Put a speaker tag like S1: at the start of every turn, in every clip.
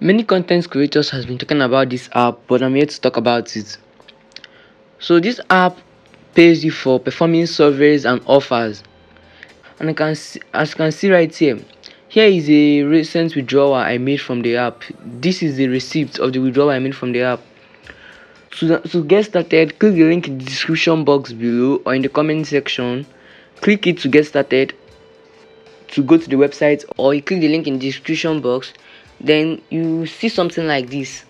S1: Many content creators has been talking about this app, but I'm here to talk about it. So this app pays you for performing surveys and offers, and as you can see right here, here is a recent withdrawal I made from the app. This is the receipt of the withdrawal I made from the app. To get started, click the link in the description box below or in the comment section. Click it to get started, to go to the website, or you click the link in the description box. Then you see something like this.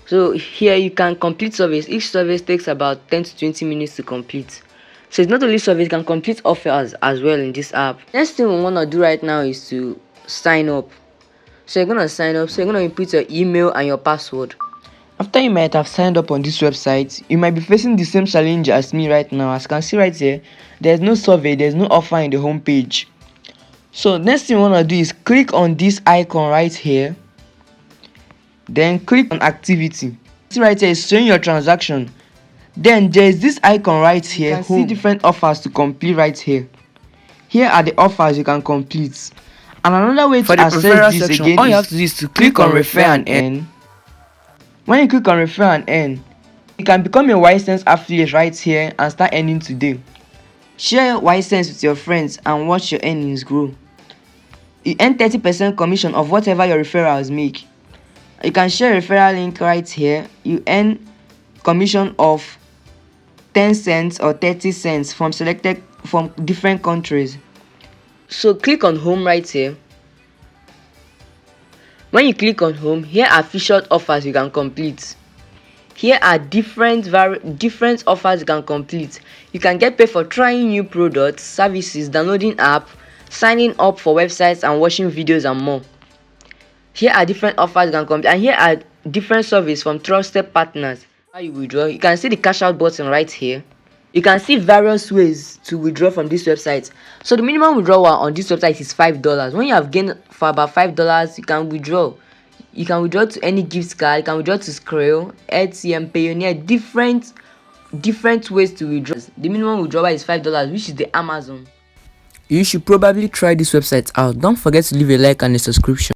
S1: So here you can complete surveys. Each survey takes about 10 to 20 minutes to complete. So it's not only surveys, you can complete offers as well in this app. Next thing we want to do right now is to sign up. So you're gonna sign up. So you're gonna input your email and your password. After you might have signed up on this website, you might be facing the same challenge as me right now. As you can see right here, there's no survey, there's no offer in the home page. So next thing you want to do is click on this icon right here, then click on activity. See right here is showing your transaction. Then there's this icon right here. You can see different offers to complete right here. Here are the offers you can complete. And another way to access this section, again, all you have to do is to click on refer and earn. When you click on refer and earn, you can become a Ysense affiliate right here and start earning today. Share Ysense with your friends and watch your earnings grow. You earn 30% commission of whatever your referrals make. You can share a referral link right here. You earn commission of 10 cents or 30 cents from different countries. So click on home right here. When you click on home, here are featured offers you can complete. Here are different offers you can complete. You can get paid for trying new products, services, downloading app, signing up for websites and watching videos and more. Here are different offers you can complete, and here are different surveys from trusted partners. How you withdraw, you can see the cash out button right here. You can see various ways to withdraw from this website. So the minimum withdrawal on this website is $5. When you have gained for about $5, you can withdraw. You can withdraw to any gift card, you can withdraw to Skrill, ATM, Payoneer, different ways to withdraw. The minimum withdrawal is $5, which is the Amazon. You should probably try this website out. Don't forget to leave a like and a subscription.